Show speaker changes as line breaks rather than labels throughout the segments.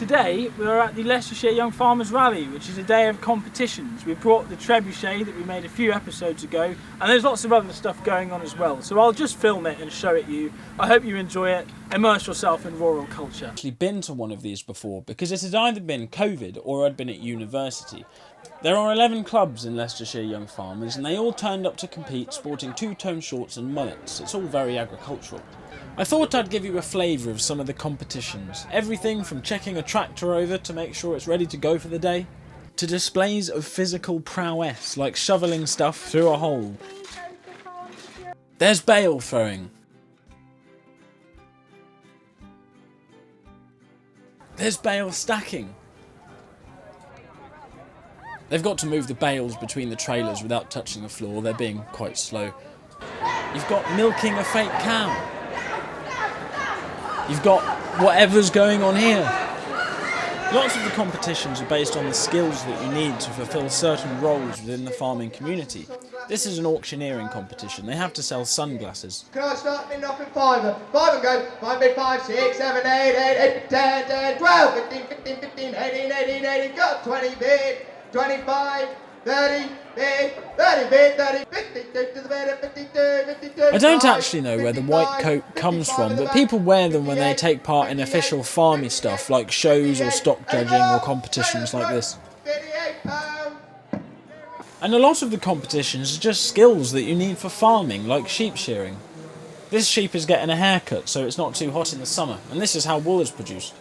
Today we are at the Leicestershire Young Farmers Rally, which is a day of competitions. We brought the Trebuchet that we made a few episodes ago, and there's lots of other stuff going on as well. So I'll just film it and show it you. I hope you enjoy it. Immerse yourself in rural culture.
I've actually been to one of these before because it had either been COVID or I'd been at university. There are 11 clubs in Leicestershire Young Farmers and they all turned up to compete sporting two-tone shorts and mullets. It's all very agricultural. I thought I'd give you a flavour of some of the competitions. Everything from checking a tractor over to make sure it's ready to go for the day, to displays of physical prowess like shoveling stuff through a hole. There's bale throwing. There's bale stacking. They've got to move the bales between the trailers without touching the floor, they're being quite slow. You've got milking a fake cow. You've got whatever's going on here. Lots of the competitions are based on the skills that you need to fulfil certain roles within the farming community. This is an auctioneering competition. They have to sell sunglasses.
Can I start bidding off in five? Five and go. 5 bid 5, 6, 7, 8, 10, 10, 12, 15, 15, 15, 18, 18, 18, got 20 bid, 25, 30 bid, 30 bid, 30, 52 to the bid, 52, 52.
I don't actually know where the white coat comes from, but people wear them when they take part in official farmy stuff like shows or stock judging or competitions like this. And a lot of the competitions are just skills that you need for farming, like sheep shearing. This sheep is getting a haircut so it's not too hot in the summer, and this is how wool is produced.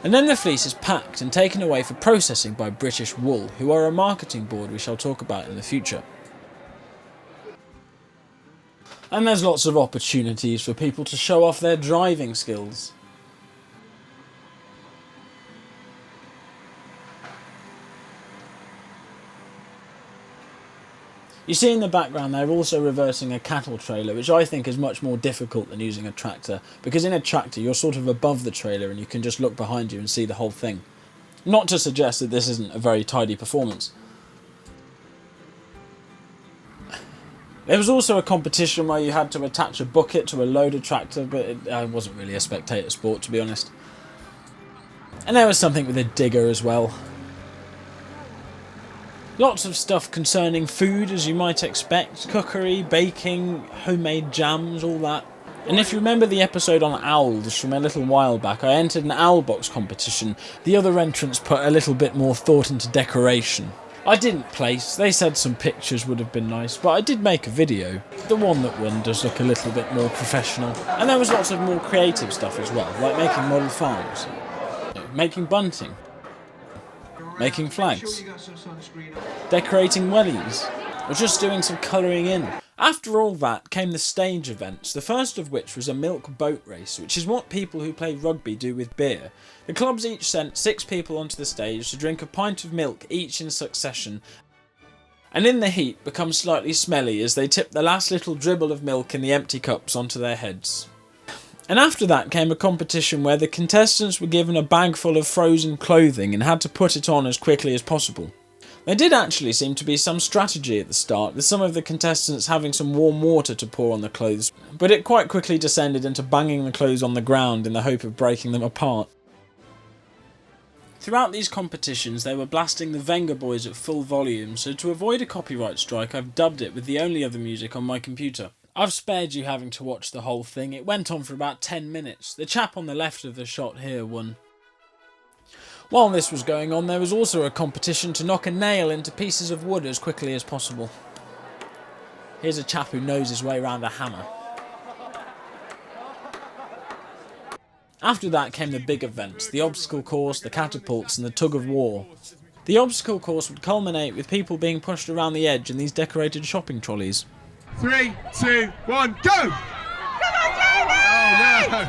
And then the fleece is packed and taken away for processing by British Wool, who are a marketing board we shall talk about in the future. And there's lots of opportunities for people to show off their driving skills. You see in the background they're also reversing a cattle trailer, which I think is much more difficult than using a tractor, because in a tractor you're sort of above the trailer and you can just look behind you and see the whole thing. Not to suggest that this isn't a very tidy performance. There was also a competition where you had to attach a bucket to a loader tractor, but it wasn't really a spectator sport, to be honest. And there was something with a digger as well. Lots of stuff concerning food, as you might expect. Cookery, baking, homemade jams, all that. And if you remember the episode on owls from a little while back, I entered an owl box competition. The other entrants put a little bit more thought into decoration. I didn't place, they said some pictures would have been nice, but I did make a video. The one that won does look a little bit more professional. And there was lots of more creative stuff as well, like making model farms, making bunting, making flags, decorating wellies, or just doing some colouring in. After all that came the stage events, the first of which was a milk boat race, which is what people who play rugby do with beer. The clubs each sent 6 people onto the stage to drink a pint of milk each in succession, and in the heat become slightly smelly as they tip the last little dribble of milk in the empty cups onto their heads. And after that came a competition where the contestants were given a bag full of frozen clothing and had to put it on as quickly as possible. There did actually seem to be some strategy at the start, with some of the contestants having some warm water to pour on the clothes, but it quite quickly descended into banging the clothes on the ground in the hope of breaking them apart. Throughout these competitions they were blasting the Venga Boys at full volume, so to avoid a copyright strike I've dubbed it with the only other music on my computer. I've spared you having to watch the whole thing. It went on for about 10 minutes. The chap on the left of the shot here won. While this was going on, there was also a competition to knock a nail into pieces of wood as quickly as possible. Here's a chap who knows his way around a hammer. After that came the big events, the obstacle course, the catapults and the Tug of War. The obstacle course would culminate with people being pushed around the edge in these decorated shopping trolleys.
3, 2, 1, go! Come
on, Jamie!
Oh no!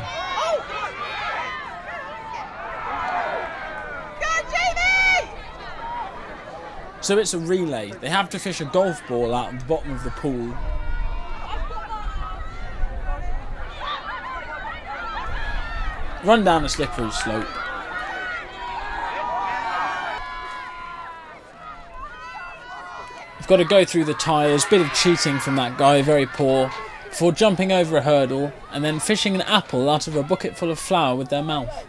Go on, Jamie!
So it's a relay. They have to fish a golf ball out of the bottom of the pool. Run down a slippery slope. We've got to go through the tyres, bit of cheating from that guy, very poor, before jumping over a hurdle and then fishing an apple out of a bucket full of flour with their mouth.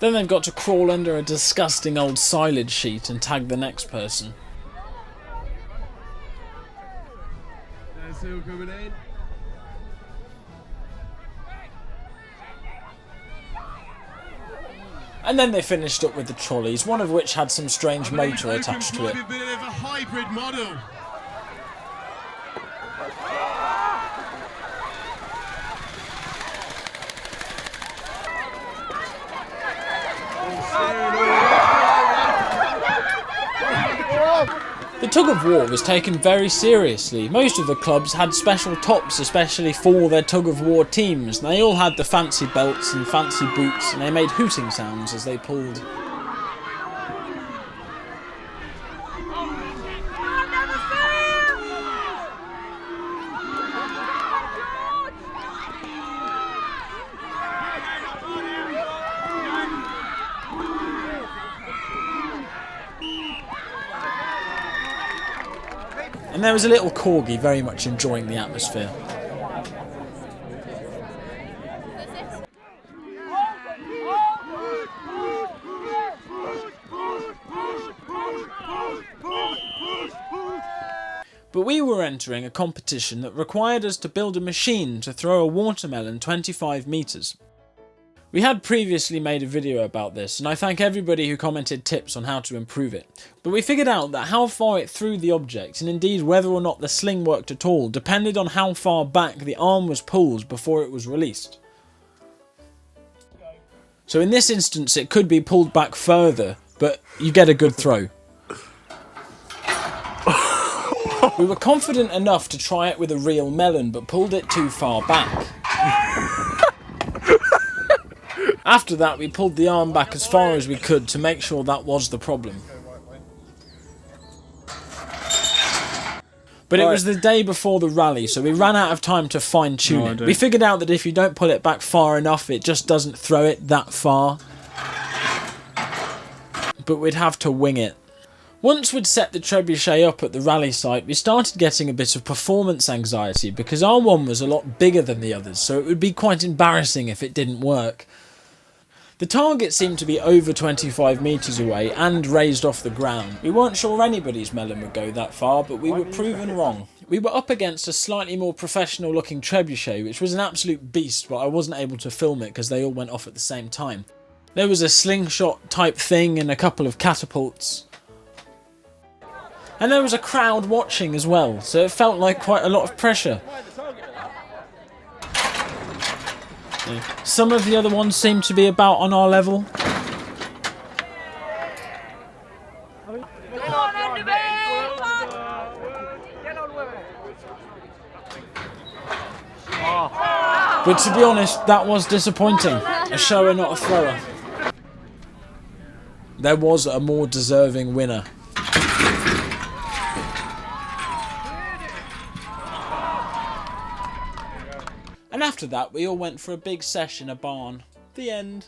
Then they've got to crawl under a disgusting old silage sheet and tag the next person.
There's Hill coming in.
And then they finished up with the trolleys, one of which had some strange motor
Open
attached to it.
might be a bit of a hybrid model.
The Tug of War was taken very seriously. Most of the clubs had special tops especially for their Tug of War teams. They all had the fancy belts and fancy boots, and they made hooting sounds as they pulled. And there was a little corgi very much enjoying the atmosphere. But we were entering a competition that required us to build a machine to throw a watermelon 25 metres. We had previously made a video about this, and I thank everybody who commented tips on how to improve it. But we figured out that how far it threw the object, and indeed whether or not the sling worked at all, depended on how far back the arm was pulled before it was released. So in this instance it could be pulled back further, but you get a good throw. We were confident enough to try it with a real melon, but pulled it too far back. After that, we pulled the arm back as far as we could to make sure that was the problem. But it was the day before the rally, so we ran out of time to fine-tune it. We figured out that if you don't pull it back far enough, it just doesn't throw it that far. But we'd have to wing it. Once we'd set the Trebuchet up at the rally site, we started getting a bit of performance anxiety because our one was a lot bigger than the others, so it would be quite embarrassing if it didn't work. The target seemed to be over 25 metres away and raised off the ground. We weren't sure anybody's melon would go that far, but we were proven wrong. We were up against a slightly more professional looking Trebuchet, which was an absolute beast, but I wasn't able to film it because they all went off at the same time. There was a slingshot type thing and a couple of catapults. And there was a crowd watching as well, so it felt like quite a lot of pressure. Some of the other ones seem to be about on our level. But to be honest, that was disappointing. A shower, not a thrower. There was a more deserving winner. And after that, we all went for a big sesh in a barn. The end.